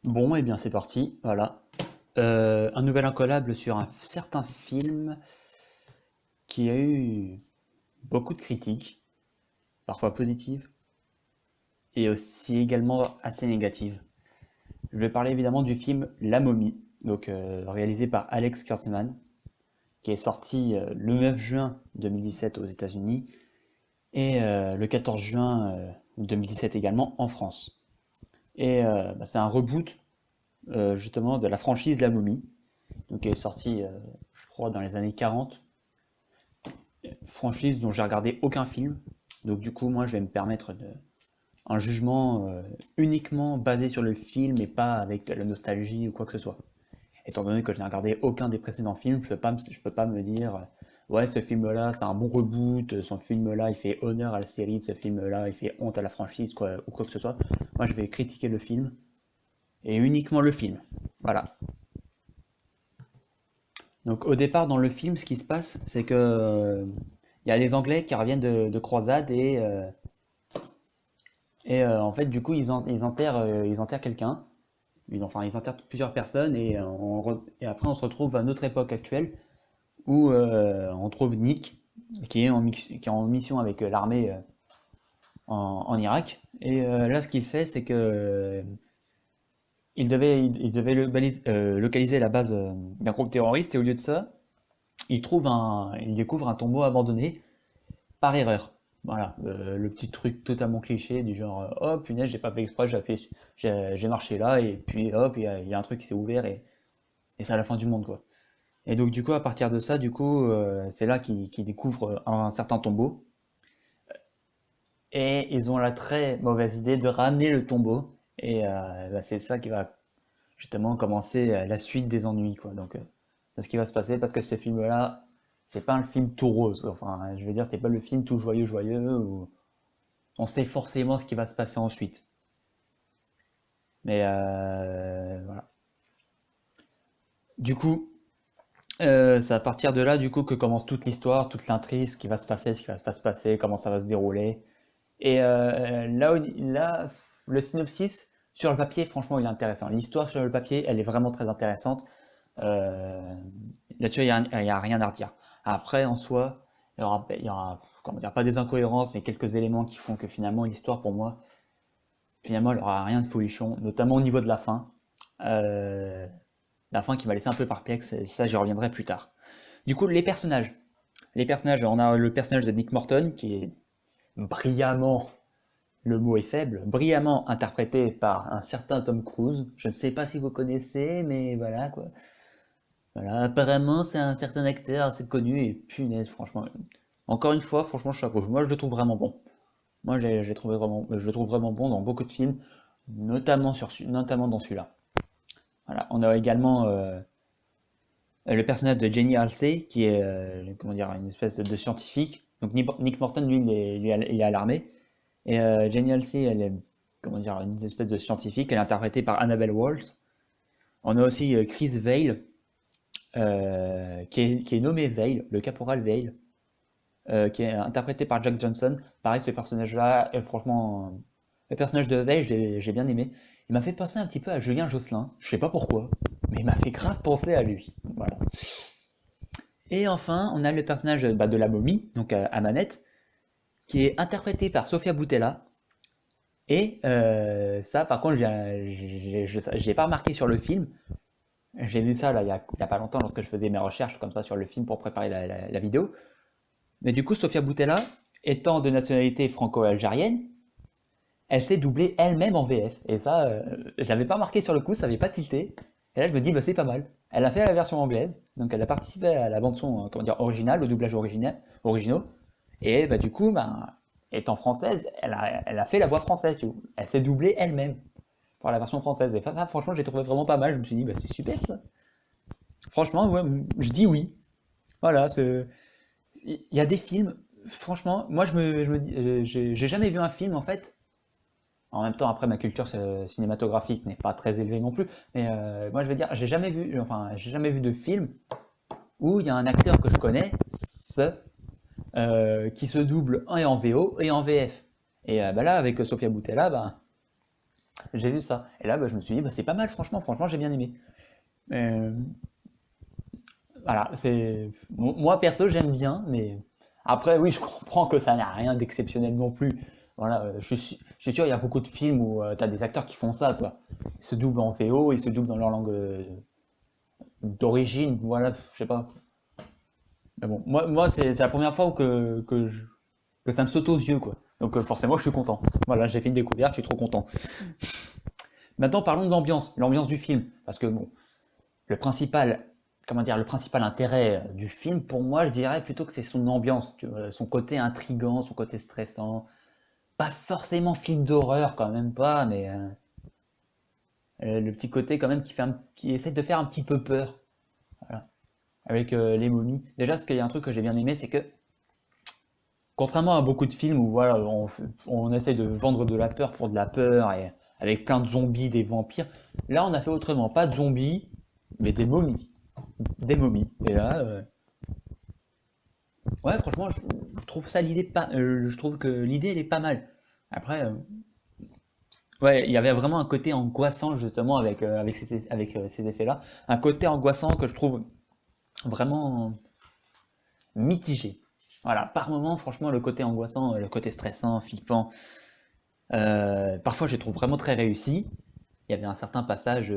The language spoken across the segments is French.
Bon, et bien c'est parti, voilà. Un nouvel incollable sur un certain film qui a eu beaucoup de critiques, parfois positives, et aussi également assez négatives. Je vais parler évidemment du film La Momie, donc réalisé par Alex Kurtzman, qui est sorti le 9 juin 2017 aux États-Unis et le 14 juin 2017 également en France. Et c'est un reboot justement de la franchise La Momie, donc qui est sorti, je crois, dans les années 40. Franchise dont j'ai regardé aucun film. Donc du coup, moi, je vais me permettre un jugement uniquement basé sur le film et pas avec de la nostalgie ou quoi que ce soit. Étant donné que je n'ai regardé aucun des précédents films, je peux pas me dire ouais, ce film-là, c'est un bon reboot, ce film-là, il fait honneur à la série, ce film-là, il fait honte à la franchise, quoi, ou quoi que ce soit. Moi, je vais critiquer le film et uniquement le film. Voilà. Donc au départ dans le film, ce qui se passe, c'est que il y a les Anglais qui reviennent de croisade et en fait du coup ils enterrent quelqu'un. Ils enterrent plusieurs personnes et, et après on se retrouve à notre époque actuelle où on trouve Nick qui est en mission avec l'armée en Irak. Et là ce qu'il fait c'est que il devait localiser la base d'un groupe terroriste et au lieu de ça il découvre un tombeau abandonné par erreur. Voilà, le petit truc totalement cliché du genre oh punaise, j'ai pas fait exprès, j'ai marché là et puis hop, il y a un truc qui s'est ouvert et c'est à la fin du monde quoi. Et donc du coup à partir de ça, du coup c'est là qu'ils découvrent un certain tombeau et ils ont la très mauvaise idée de ramener le tombeau et c'est ça qui va justement commencer la suite des ennuis quoi. Donc c'est ce qui va se passer parce que ce film là c'est pas un film tout rose. Enfin, je veux dire, c'est pas le film tout joyeux, joyeux, où on sait forcément ce qui va se passer ensuite. Mais voilà. Du coup, c'est à partir de là, du coup, que commence toute l'histoire, toute l'intrigue, ce qui va se passer, ce qui va pas se passer, comment ça va se dérouler. Et là, le synopsis sur le papier, franchement, il est intéressant. L'histoire sur le papier, elle est vraiment très intéressante. Euh, Là-dessus, il y a rien à redire. Après, en soi, il y aura comment dire, pas des incohérences, mais quelques éléments qui font que finalement, l'histoire, pour moi, finalement, elle aura rien de folichon, notamment au niveau de la fin. Euh, la fin qui m'a laissé un peu perplexe, et ça, j'y reviendrai plus tard. Du coup, les personnages. Les personnages, on a le personnage de Nick Morton, qui est brillamment, le mot est faible, brillamment interprété par un certain Tom Cruise. Je ne sais pas si vous connaissez, mais voilà quoi. Voilà, apparemment, c'est un certain acteur assez connu et punaise, franchement. Encore une fois, franchement, chapeau. Moi, je le trouve vraiment bon. Moi, j'ai trouvé vraiment, je le trouve vraiment bon dans beaucoup de films, notamment dans celui-là. Voilà. On a également le personnage de Jenny Halsey, qui est comment dire, une espèce de scientifique. Donc Nick Morton, lui, il est à l'armée. Et Jenny Halsey, elle est comment dire, une espèce de scientifique. Elle est interprétée par Annabelle Walls. On a aussi Chris Vale, qui est nommé Vale, le caporal Vale, qui est interprété par Jack Johnson. Pareil, ce personnage-là, franchement, le personnage de Veil, j'ai bien aimé. Il m'a fait penser un petit peu à Julien Josselin, je sais pas pourquoi, mais il m'a fait grave penser à lui. Voilà. Et enfin, on a le personnage de la momie, donc à Manette, qui est interprété par Sofia Boutella. Et ça, par contre, je l'ai pas remarqué sur le film. J'ai vu ça là, il y a pas longtemps lorsque je faisais mes recherches comme ça sur le film pour préparer la vidéo. Mais du coup, Sofia Boutella, étant de nationalité franco-algérienne, elle s'est doublée elle-même en VF. Et ça, je l'avais pas remarqué sur le coup, ça avait pas tilté. Et là, je me dis, bah, c'est pas mal. Elle a fait la version anglaise, donc elle a participé à la bande-son, comment dire, originale, au doublage originaux. Et bah, du coup, bah, étant française, elle a fait la voix française, tu vois. Elle s'est doublée elle-même pour la version française. Et ça, franchement, j'ai trouvé vraiment pas mal. Je me suis dit, bah, c'est super ça. Franchement, ouais, je dis oui. Voilà, il y a des films, franchement, moi je me dis, j'ai jamais vu un film en fait. En même temps, après ma culture cinématographique n'est pas très élevée non plus, mais moi je vais dire, j'ai jamais vu de film où il y a un acteur que je connais, qui se double en VO et en VF. Et bah là, avec Sofia Boutella, bah, J'ai vu ça. Et là, bah, je me suis dit, bah, c'est pas mal, franchement, j'ai bien aimé. Euh, voilà, moi perso, j'aime bien, mais après, oui, je comprends que ça n'a rien d'exceptionnel non plus. Voilà, je suis sûr, il y a beaucoup de films où tu as des acteurs qui font ça, quoi. Ils se doublent en VO, ils se doublent dans leur langue d'origine, voilà, je sais pas. Mais bon, moi c'est la première fois que ça me saute aux yeux, quoi. Donc forcément, je suis content. Voilà, j'ai fait une découverte, je suis trop content. Maintenant, parlons de l'ambiance du film. Parce que bon, le principal, comment dire, le principal intérêt du film, pour moi, je dirais plutôt que c'est son ambiance, tu vois, son côté intrigant, son côté stressant. Pas forcément film d'horreur, quand même pas, mais le petit côté quand même qui essaie de faire un petit peu peur. Voilà. Avec les momies. Déjà, ce qu'il y a un truc que j'ai bien aimé, c'est que contrairement à beaucoup de films où voilà, on essaie de vendre de la peur pour de la peur et avec plein de zombies, des vampires, là on a fait autrement. Pas de zombies, mais des momies. Des momies. Et là, ouais, franchement, je trouve ça l'idée pas, je trouve que l'idée elle est pas mal. Après, ouais, il y avait vraiment un côté angoissant justement avec ces effets-là. Un côté angoissant que je trouve vraiment mitigé. Voilà, par moments, franchement, le côté angoissant, le côté stressant, flippant, parfois je les trouve vraiment très réussi. Il y avait un certain passage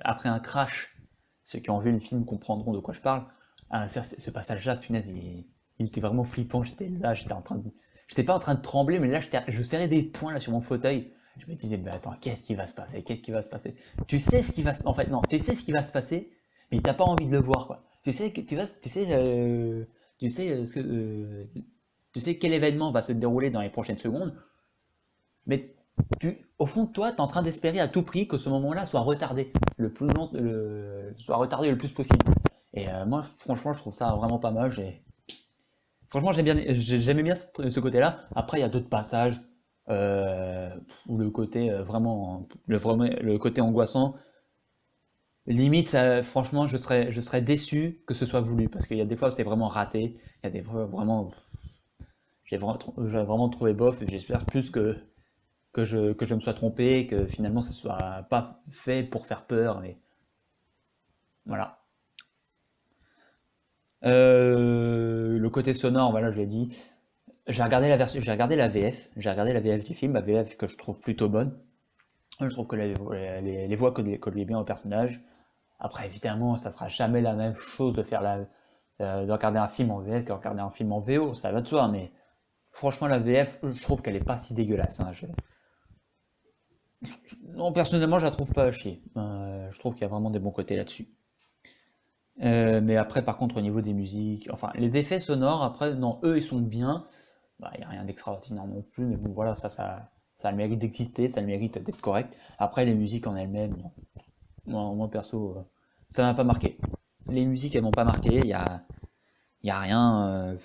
après un crash. Ceux qui ont vu le film comprendront de quoi je parle. Ah, ce passage-là, punaise, il était vraiment flippant. J'étais là, j'étais pas en train de trembler, mais là, je serrais des poings là sur mon fauteuil. Je me disais, mais attends, qu'est-ce qui va se passer? Qu'est-ce qui va se passer? Tu sais ce qui va se... En fait, non, tu sais ce qui va se passer, mais t'as pas envie de le voir, quoi. Tu sais quel événement va se dérouler dans les prochaines secondes, mais au fond de toi, tu es en train d'espérer à tout prix que ce moment-là soit retardé soit retardé le plus possible. Et moi, franchement, je trouve ça vraiment pas mal. Franchement, j'aimais bien ce côté-là. Après, il y a d'autres passages euh, où le côté le côté angoissant, limite, franchement, je serais déçu que ce soit voulu parce qu'il y a des fois où c'est vraiment raté. Il y a des fois vraiment, j'ai vraiment trouvé bof. Et j'espère plus que je me sois trompé, que finalement ça soit pas fait pour faire peur, mais voilà. Le côté sonore, voilà, je l'ai dit. J'ai regardé la VF, j'ai regardé la VF du film, la VF que je trouve plutôt bonne. Je trouve que les voix collent bien au personnage. Après, évidemment, ça sera jamais la même chose de regarder un film en VF que de regarder un film en VO, ça va de soi, mais franchement, la VF, je trouve qu'elle est pas si dégueulasse, hein. Non, personnellement, je la trouve pas à chier. Je trouve qu'il y a vraiment des bons côtés là-dessus. Mais après, par contre, au niveau des musiques, enfin, les effets sonores, après, non, eux, ils sont bien. Bah, il n'y a rien d'extraordinaire non plus, mais bon, voilà, ça a le mérite d'exister, ça a le mérite d'être correct. Après, les musiques en elles-mêmes, non. Moi, perso, ça m'a pas marqué. Les musiques, elles m'ont pas marqué. Il y a rien,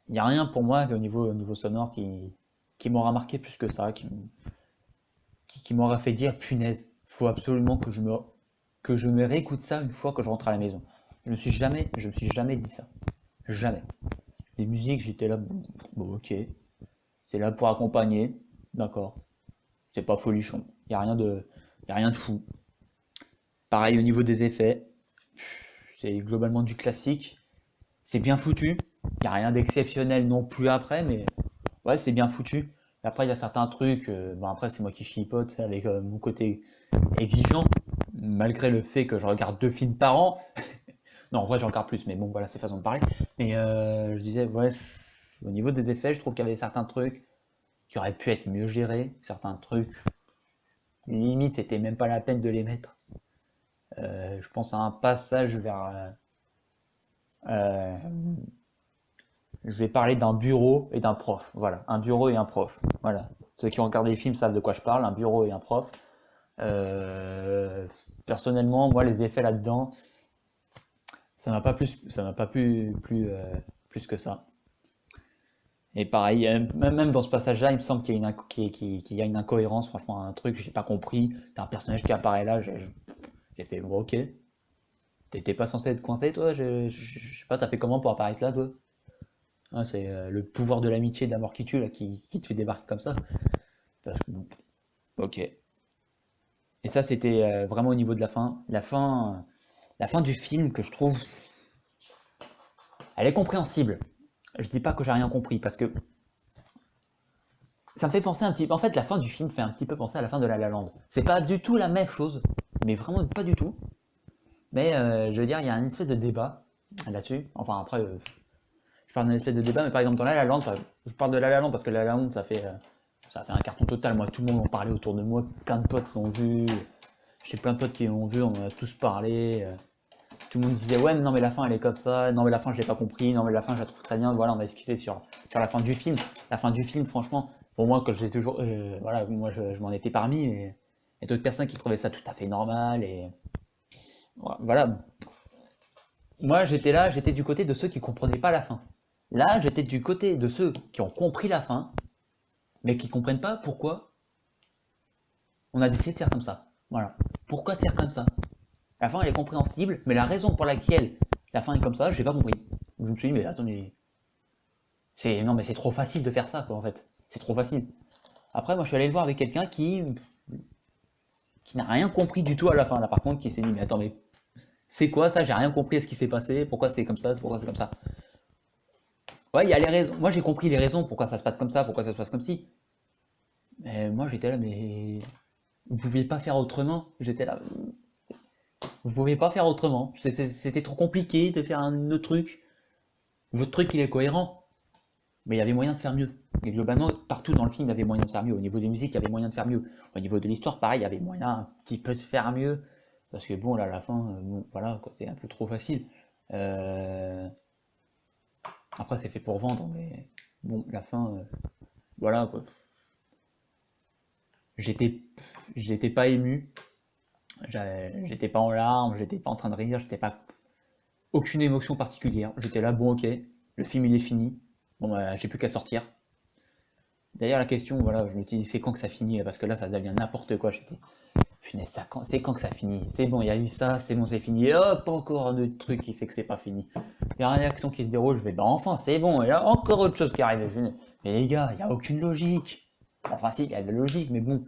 il y a rien pour moi au niveau sonore qui m'aura marqué plus que ça, qui m'aura fait dire, punaise, faut absolument que je me réécoute ça une fois que je rentre à la maison. Je me suis jamais dit ça. Jamais. Les musiques, j'étais là, bon, bon, ok, c'est là pour accompagner, d'accord. C'est pas folichon. Y a rien de fou. Pareil au niveau des effets, c'est globalement du classique. C'est bien foutu. Y a rien d'exceptionnel non plus après, mais ouais, c'est bien foutu. Après, il y a certains trucs, bon après c'est moi qui chipote avec mon côté exigeant, malgré le fait que je regarde 2 films par an. Non, en vrai, j'en regarde plus, mais bon, voilà, c'est façon de parler. Mais je disais, ouais, au niveau des effets, je trouve qu'il y avait certains trucs qui auraient pu être mieux gérés, certains trucs, limite, c'était même pas la peine de les mettre. Je pense à un passage euh, je vais parler d'un bureau et d'un prof. Voilà, un bureau et un prof. Voilà. Ceux qui ont regardé les films savent de quoi je parle, un bureau et un prof. Euh, Personnellement, moi, les effets là-dedans, ça m'a pas plus que ça. Et pareil, même dans ce passage-là, il me semble qu'il y a une incohérence, franchement, un truc que j'ai pas compris. T'as un personnage qui apparaît là, j'ai fait, bon, ok, t'étais pas censé être coincé, toi? Je sais pas, t'as fait comment pour apparaître là, toi? Ah, c'est le pouvoir de l'amitié, de la mort qui tue, là, qui te fait débarquer comme ça. Parce que bon, ok. Et ça, c'était vraiment au niveau de la fin. La fin du film que je trouve, elle est compréhensible. Je dis pas que j'ai rien compris parce que ça me fait penser un petit peu. En fait, la fin du film fait un petit peu penser à la fin de La La Land. C'est pas du tout la même chose, mais vraiment pas du tout. Mais je veux dire, il y a un espèce de débat là-dessus. Enfin, après, je parle d'un espèce de débat, mais par exemple, dans La La Land, je parle de La La Land parce que La La Land, ça fait un carton total. Moi, tout le monde en parlait autour de moi. Plein de potes l'ont vu. J'ai plein de potes qui l'ont vu, on en a tous parlé. Tout le monde disait, ouais, mais non, mais la fin, elle est comme ça. Non, mais la fin, je l'ai pas compris. Non, mais la fin, je la trouve très bien. Voilà, on a discuté sur la fin du film. La fin du film, franchement, pour moi, que j'ai toujours. Voilà, moi, je m'en étais parmi. Mais il y a d'autres personnes qui trouvaient ça tout à fait normal. Et voilà. Moi, j'étais là, j'étais du côté de ceux qui comprenaient pas la fin. Là, j'étais du côté de ceux qui ont compris la fin, mais qui comprennent pas pourquoi on a décidé de faire comme ça. Voilà. Pourquoi faire comme ça? La fin, elle est compréhensible, mais la raison pour laquelle la fin est comme ça, j'ai pas compris. Je me suis dit, mais attendez, non, mais c'est trop facile de faire ça, quoi, en fait. C'est trop facile. Après, moi, je suis allé le voir avec quelqu'un qui n'a rien compris du tout à la fin. Là, par contre, qui s'est dit, mais attends, mais c'est quoi ça? J'ai rien compris à ce qui s'est passé. Pourquoi c'est comme ça? Pourquoi c'est comme ça? Ouais, il y a les raisons. Moi, j'ai compris les raisons pourquoi ça se passe comme ça, pourquoi ça se passe comme ci. Mais moi, j'étais là, mais vous pouviez pas faire autrement. J'étais là, vous pouviez pas faire autrement. C'était trop compliqué de faire un autre truc. Votre truc, il est cohérent, mais il y avait moyen de faire mieux. Et globalement, partout dans le film, il y avait moyen de faire mieux. Au niveau des musiques, il y avait moyen de faire mieux. Au niveau de l'histoire, pareil, il y avait moyen un petit peu de faire mieux. Parce que bon, là, à la fin, bon, voilà, quoi, c'est un peu trop facile. Euh, Après, c'est fait pour vendre, mais bon, la fin, voilà, quoi. J'étais, j'étais pas ému, j'étais pas en larmes, j'étais pas en train de rire, j'étais pas aucune émotion particulière. J'étais là, bon, ok, le film il est fini. Bon, bah, j'ai plus qu'à sortir. D'ailleurs, la question, voilà, je me dis, c'est quand que ça finit? Parce que là, ça devient n'importe quoi. J'étais, punaise, c'est quand que ça finit? C'est bon, il y a eu ça, c'est bon, c'est fini. Et hop, encore un autre truc qui fait que c'est pas fini. Il y a une réaction qui se déroule, je vais, bah enfin, c'est bon. Et là, encore autre chose qui arrive. Mais les gars, il n'y a aucune logique. Enfin, si, il y a de la logique, mais bon,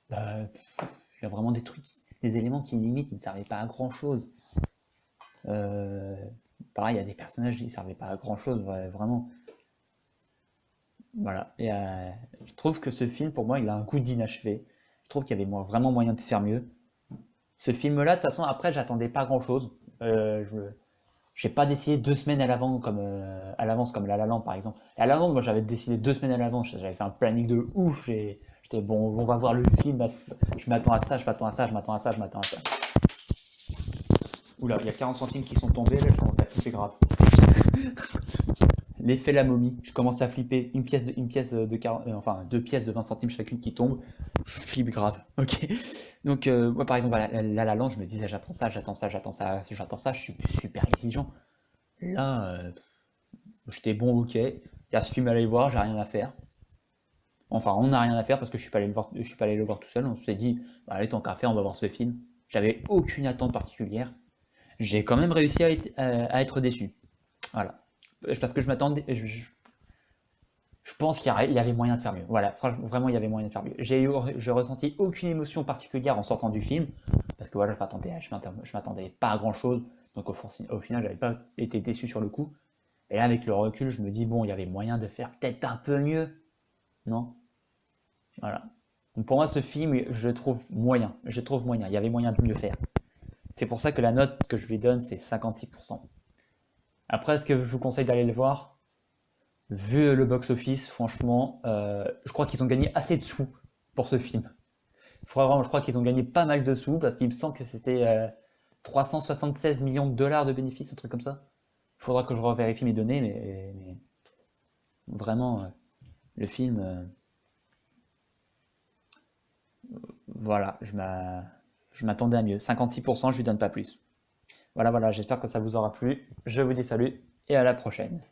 bah, il y a vraiment des trucs, des éléments qui limite ne servaient pas à grand chose. Euh, Pareil, il y a des personnages qui ne servaient pas à grand chose, vraiment. Voilà. Et je trouve que ce film, pour moi, il a un goût d'inachevé. Je trouve qu'il y avait vraiment moyen de faire mieux. Ce film-là, de toute façon, après, j'attendais pas grand-chose. J'ai pas décidé 2 semaines à l'avance comme La La Land par exemple. La La Land, moi j'avais décidé 2 semaines à l'avance, j'avais fait un planning de ouf et j'étais bon, on va voir le film, je m'attends à ça, je m'attends à ça, je m'attends à ça, je m'attends à ça. Oula, il y a 40 centimes qui sont tombés, là je commence à flipper grave. L'effet la momie, je commence à flipper, une pièce de 40, enfin 2 pièces de 20 centimes chacune qui tombent, je flippe grave, ok. Donc moi par exemple à La La Land, je me disais j'attends ça, j'attends ça, j'attends ça, j'attends ça, je suis super exigeant. Là, j'étais bon, ok, il y a ce film à aller voir, j'ai rien à faire. Enfin, on n'a rien à faire parce que je suis pas allé le voir, je suis pas allé le voir tout seul. On s'est dit, bah, allez, tant qu'à faire, on va voir ce film. J'avais aucune attente particulière. J'ai quand même réussi à être déçu. Voilà. Parce que je m'attendais, je pense qu'il y avait moyen de faire mieux. Voilà, franchement, vraiment, il y avait moyen de faire mieux. J'ai ressenti aucune émotion particulière en sortant du film. Parce que voilà, je m'attendais pas à grand chose. Donc au final, j'avais pas été déçu sur le coup. Et là, avec le recul, je me dis, bon, il y avait moyen de faire peut-être un peu mieux. Non? Voilà. Donc pour moi, ce film, je le trouve moyen. Je trouve moyen. Il y avait moyen de mieux faire. C'est pour ça que la note que je lui donne, c'est 56%. Après, est-ce que je vous conseille d'aller le voir? Vu le box-office, franchement, je crois qu'ils ont gagné assez de sous pour ce film. Vraiment, je crois qu'ils ont gagné pas mal de sous parce qu'il me semble que c'était 376 millions de dollars de bénéfices, un truc comme ça. Il faudra que je revérifie mes données, mais vraiment, le film, voilà, je m'attendais à mieux. 56%, je lui donne pas plus. Voilà, voilà, j'espère que ça vous aura plu. Je vous dis salut et à la prochaine.